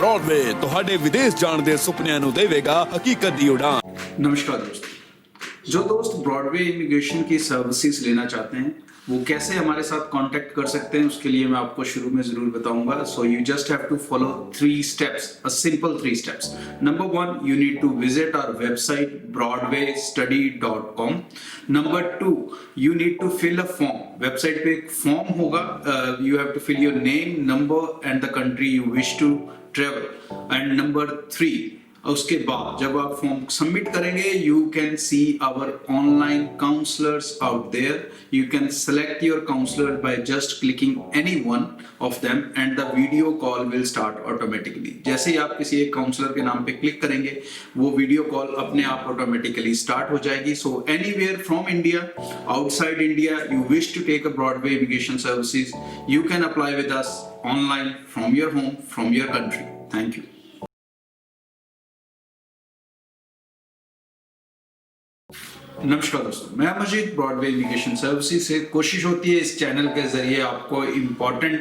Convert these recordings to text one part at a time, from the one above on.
Broadway ਤੁਹਾਡੇ ਵਿਦੇਸ਼ ਜਾਣ ਦੇ ਸੁਪਨਿਆਂ ਨੂੰ ਦੇਵੇਗਾ ਹਕੀਕਤ ਦੀ ਉਡਾਨ। नमस्कार दोस्तों, जो दोस्त ब्रॉडवे इमिग्रेशन की सर्विसेज लेना चाहते हैं वो कैसे हमारे साथ कांटेक्ट कर सकते हैं, उसके लिए मैं आपको शुरू में जरूर बताऊंगा। So you just have to follow 3 steps, a simple 3 steps. Number 1, you need to visit our website broadwaystudy.com। Number 2, you need to fill a form। Website पे एक फॉर्म होगा, you have to fill your name, number and the country you wish to travel। and number 3, उसके बाद जब आप form submit करेंगे you can see our online counsellors out there. You can select your counsellor by just clicking any one of them and the video call will start automatically. जैसे ही आप किसी एक काउंसलर के नाम पे क्लिक करेंगे वो वीडियो कॉल अपने आप ऑटोमेटिकली स्टार्ट हो जाएगी। So anywhere from India, outside India, you wish to take a Broadway immigration services, you can apply with us online from your home, from your country. Thank you. नमस्कार दोस्तों, मैं मजीद Broadway immigration services से। कोशिश होती है इस channel के जरिए आपको इम्पोर्टेंट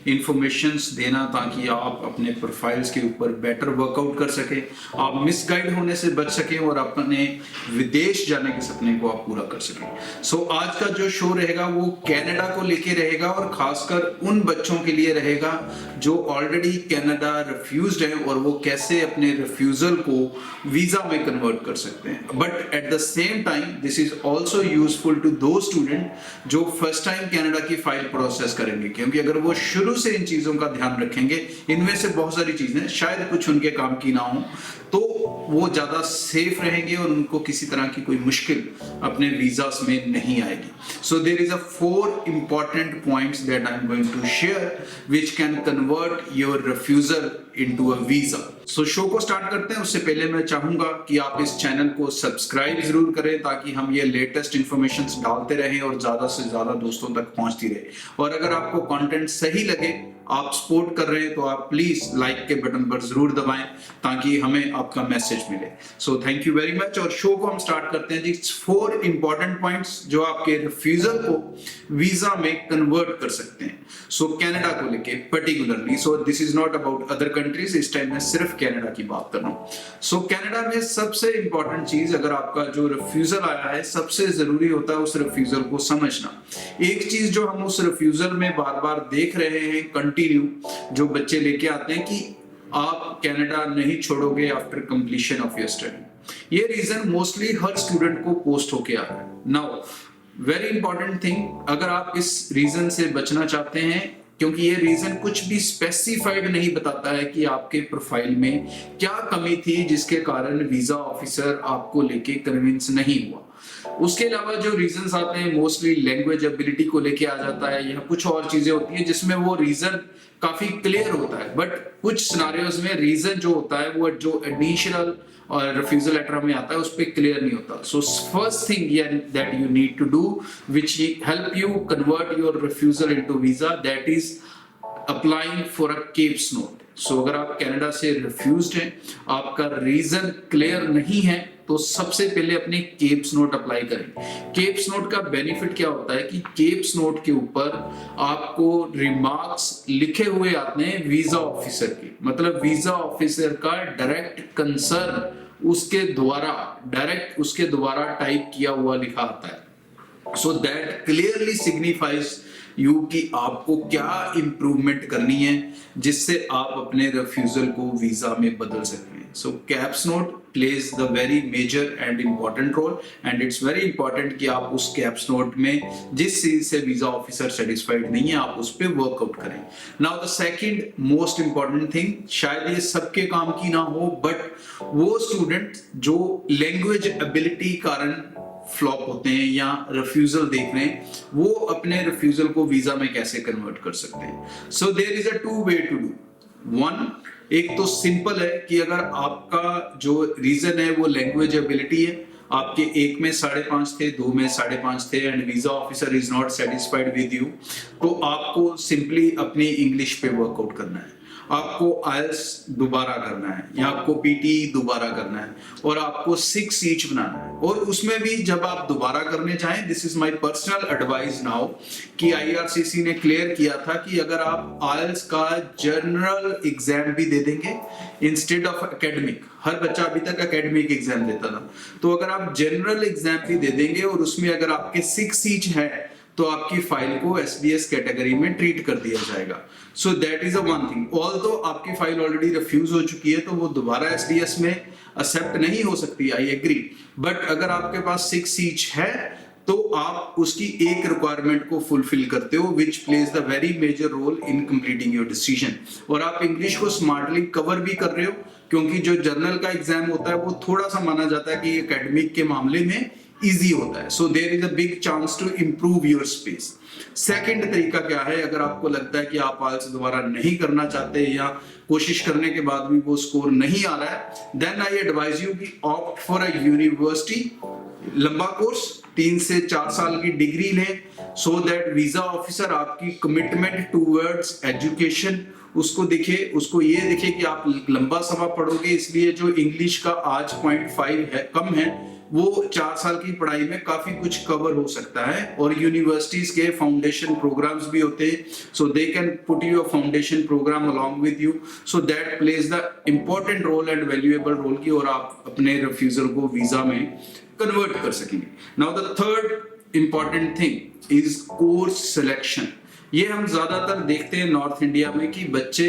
इंफॉर्मेशंस देना ताकि आप अपने प्रोफाइल्स के ऊपर बेटर वर्कआउट कर सकें, आप मिसगाइड होने से बच सकें और अपने विदेश जाने के सपने को आप पूरा कर सकें। सो आज का जो शो रहेगा वो कनाडा को लेके रहेगा और खासकर उन बच्चों के लिए रहेगा जो ऑलरेडी कनाडा रिफ्यूज्ड है और वो कैसे अपने रिफ्यूजल को वीजा में कन्वर्ट कर सकते हैं। But at the same time this is also useful to those student जो फर्स्ट टाइम कनाडा की फाइल प्रोसेस करेंगे, क्योंकि अगर वो शुरू से इन चीजों का ध्यान रखेंगे, इनमें से बहुत सारी चीजें शायद कुछ उनके काम की ना हो, तो वो ज्यादा सेफ रहेंगे और उनको किसी तरह की कोई मुश्किल अपने वीजास में नहीं आएगी। So there is a 4 important points that I am going to share which can convert your refusal into a visa. So show को स्टार्ट करते हैं। उससे पहले मैं चाहूंगा कि आप इस चैनल को सब्सक्राइब जरूर करें ताकि हम ये लेटेस्ट इंफॉर्मेशंस डालते रहें और ज्यादा से ज्यादा दोस्तों तक पहुंचती रहे। और अगर आपको कंटेंट सही लगे, आप सपोर्ट कर रहे हैं, तो आप प्लीज लाइक के बटन पर जरूर दबाएं ताकि हमें आपका मैसेज मिले। So thank you very much. और शो को हम स्टार्ट करते हैं जी। 4 इंपॉर्टेंट पॉइंट्स जो आपके रिफ्यूजल को वीजा में कन्वर्ट कर सकते हैं। सो कनाडा को लेके particularly, so this is not about other countries, इस टाइम में सिर्फ कनाडा की बात कर रहा हूं। सो कनाडा में सबसे इंपॉर्टेंट चीज, अगर आपका जो रिफ्यूजल आया है, सबसे जरूरी होता है उस रिफ्यूजल को समझना। एक चीज जो हम उस रिफ्यूजल में बार बार देख रहे हैं कंटिन्यू, जो बच्चे लेके आते हैं कि आप कनाडा नहीं छोड़ोगे after completion of your study. ये रीजन मोस्टली हर स्टूडेंट को पोस्ट होके आ रहा है। नाउ वेरी इंपॉर्टेंट थिंग, अगर आप इस रीजन से बचना चाहते हैं, क्योंकि ये रीजन कुछ भी स्पेसिफाइड नहीं बताता है कि आपके प्रोफाइल में क्या कमी थी जिसके कारण वीजा ऑफिसर आपको लेके कन्विंस नहीं हुआ। उसके अलावा जो रीजंस आते हैं मोस्टली लैंग्वेज एबिलिटी को लेके आ जाता है या कुछ और चीजें होती हैं जिसमें वो रीजन काफी क्लियर होता है, बट कुछ सिनारियोज में रीजन जो होता है वो जो इनिशियल और रिफ्यूजल लेटर में आता है उस पर क्लियर नहीं होता। So first thing that you need to do which help you convert your refusal into visa, that is applying for a CAIPS note. So अगर आप कनाडा से रिफ्यूज्ड हैं, आपका रीजन क्लियर नहीं है, तो सबसे पहले अपने केप्स नोट अप्लाई करें। केप्स नोट का बेनिफिट क्या होता है कि केप्स नोट के ऊपर आपको रिमार्क्स लिखे हुए आते हैं वीजा ऑफिसर के, मतलब वीजा ऑफिसर का डायरेक्ट कंसर्न उसके द्वारा टाइप किया हुआ लिखा आता है। So that clearly signifies you कि आपको क्या इंप्रूवमेंट करनी है जिससे आप अपने रिफ्यूजल को वीजा में बदल सकते हैं। So CAIPS note plays the very major and important role, and it's very important कि आप उस कैप्स नोट में जिस चीज से वीजा ऑफिसर सेटिस्फाइड नहीं है आप उस पर वर्कआउट करें। Now the second most important thing, शायद ये सबके काम की ना हो, बट वो स्टूडेंट जो लैंग्वेज एबिलिटी कारण फ्लॉप होते हैं या रिफ्यूजल देख रहे हैं, वो अपने रिफ्यूजल को वीजा में कैसे कन्वर्ट कर सकते हैं। So there is a 2 way to do. 1, एक तो सिंपल है कि अगर आपका जो रीजन है वो लैंग्वेज एबिलिटी है, आपके 1 में 5.5 थे, 2 में 5.5 थे and visa officer is not satisfied with you, तो आपको सिंपली अपनी इंग्लिश पे वर्कआउट करना है। आपको आइल्स दोबारा करना है या आपको पीटी दोबारा करना है और आपको 6 ईच बनाना है, और उसमें भी जब आप दोबारा करने जाएं, this is my personal advice now, कि आईआरसीसी ने क्लियर किया था कि अगर आप आइल्स का जनरल एग्जाम भी दे देंगे इंस्टेड ऑफ एकेडमिक, हर बच्चा अभी तक एकेडमिक एग्जाम देता था, तो अगर आप जनरल एग्जाम भी दे देंगे और उसमें अगर आपके 6 ईच है तो आपकी फाइल को SBS कैटेगरी में ट्रीट कर दिया जाएगा। सो that is a one thing. Although आपकी फाइल ऑलरेडी रिफ्यूज हो चुकी है तो वो दोबारा SDS में एक्सेप्ट नहीं हो सकती, आई एग्री, बट अगर आपके पास 6 ईच है तो आप उसकी एक रिक्वायरमेंट को फुलफिल करते हो, which plays the very major role in completing your decision. और आप इंग्लिश को स्मार्टली कवर भी कर रहे हो, क्योंकि जो जर्नल का एग्जाम होता है वो थोड़ा सा माना जाता है कि एकेडमिक के मामले में इजी होता है, so there is a big chance to improve your space. Second तरीका क्या है, अगर आपको लगता है कि आप आइल्स दोबारा नहीं करना चाहते या कोशिश करने के बाद भी वो स्कोर नहीं आ रहा है, देन आई एडवाइज यू कि ऑप्ट फॉर अ यूनिवर्सिटी, लंबा कोर्स 3 से 4 साल की डिग्री लें, सो दैट वीजा ऑफिसर आपकी कमिटमेंट टूवर्ड्स एजुकेशन उसको दिखे, उसको ये दिखे कि आप लंबा समय पढ़ोगे, इसलिए जो इंग्लिश का आज 0.5 है कम है वो 4 साल की पढ़ाई में काफी कुछ कवर हो सकता है। और यूनिवर्सिटीज के फाउंडेशन प्रोग्राम्स भी होते हैं, so they can put you a foundation programme along with you, so that plays the important role and valuable role की, और आप अपने रिफ्यूजल को वीजा में कन्वर्ट कर सकेंगे। Now the third important thing is course selection. ये हम ज्यादातर देखते हैं नॉर्थ इंडिया में कि बच्चे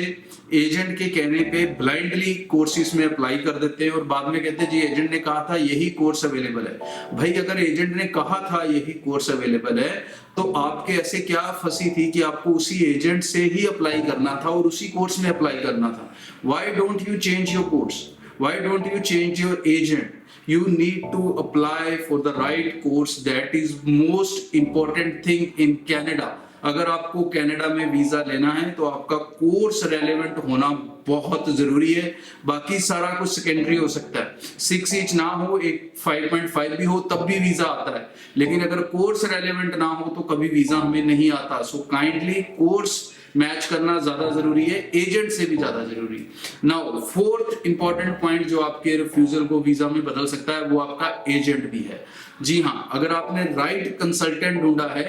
एजेंट के कहने पे ब्लाइंडली कोर्सेज में अप्लाई कर देते हैं और बाद में कहते हैं जी एजेंट ने कहा था यही कोर्स अवेलेबल है। भाई अगर एजेंट ने कहा था यही कोर्स अवेलेबल है तो आपके ऐसे क्या फंसी थी कि आपको उसी एजेंट से ही अप्लाई करना था और उसी कोर्स में अप्लाई करना था। Why don't you change your course, why don't you change your agent? You need to apply for the right course, that is most important thing in Canada। अगर आपको कनाडा में वीजा लेना है तो आपका कोर्स रेलेवेंट होना बहुत जरूरी है, बाकी सारा कुछ सेकेंडरी हो सकता है। 6 ईच ना हो, एक 5.5 भी हो तब भी वीजा आता है, लेकिन अगर कोर्स रेलेवेंट ना हो तो कभी वीजा हमें नहीं आता। सो काइंडली कोर्स मैच करना ज्यादा जरूरी है, एजेंट से भी ज्यादा जरूरी है। नाउ फोर्थ इंपॉर्टेंट पॉइंट जो आपके रिफ्यूजल को वीजा में बदल सकता है वो आपका एजेंट भी है। जी हाँ, अगर आपने राइट कंसल्टेंट ढूंढा है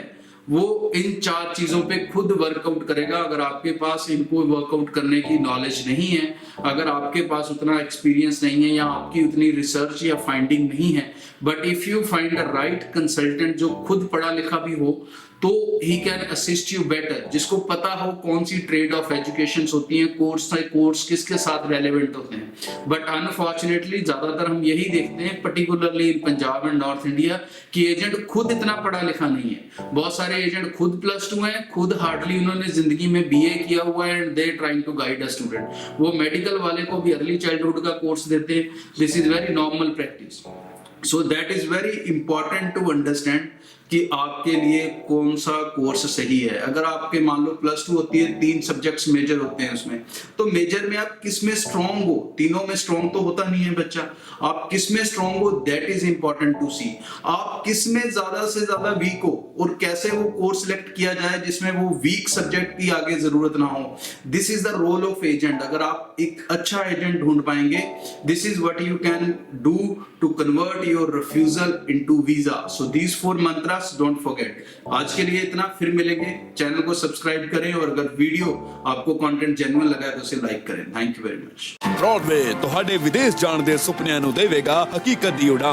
वो इन 4 चीजों पे खुद वर्कआउट करेगा। अगर आपके पास इनको वर्कआउट करने की नॉलेज नहीं है, अगर आपके पास उतना एक्सपीरियंस नहीं है या आपकी उतनी रिसर्च या फाइंडिंग नहीं है, but if you find a right consultant जो खुद पढ़ा लिखा भी हो तो he can assist you better, जिसको पता हो कौन सी ट्रेड ऑफ एजुकेशन होती हैं, कोर्स किसके साथ रेलेवेंट होते हैं। बट अनफॉर्चुनेटली ज्यादातर हम यही देखते हैं particularly in Punjab and north India कि एजेंट खुद इतना पढ़ा लिखा नहीं है। बहुत सारे एजेंट खुद +2 हैं, खुद हार्डली उन्होंने जिंदगी में BA किया हुआ है and they trying to guide a student. वो मेडिकल वाले को भी अर्ली चाइल्डहुड का कोर्स देते हैं। This is very normal practice. So that is very important to understand कि आपके लिए कौन सा कोर्स सही है। अगर आपके मान लो +2 होती है, 3 सब्जेक्ट्स मेजर होते हैं उसमें, तो मेजर में आप किस में स्ट्रॉन्ग हो, तीनों में स्ट्रॉन्ग तो होता नहीं है बच्चा, आप किस में स्ट्रॉन्ग हो दैट इज इंपॉर्टेंट टू सी। आप किस में ज्यादा से ज्यादा वीक हो और कैसे वो कोर्स सिलेक्ट किया जाए जिसमें वो वीक सब्जेक्ट की आगे जरूरत ना हो, this is the role of agent. अगर आप एक अच्छा एजेंट ढूंढ पाएंगे, this is what you can do to convert your refusal into visa. So these 4 mantras don't forget. आज के लिए इतना, फिर मिलेंगे। चैनल को सब्सक्राइब करें और अगर वीडियो आपको कंटेंट जेन्युइन लगा है तो उसे लाइक करें। Thank you very much. Broadway ਤੁਹਾਡੇ ਵਿਦੇਸ਼ ਜਾਣ ਦੇ ਸੁਪਨਿਆਂ ਨੂੰ ਦੇਵੇਗਾ ਹਕੀਕਤ ਦੀ ਉਡਾਨ।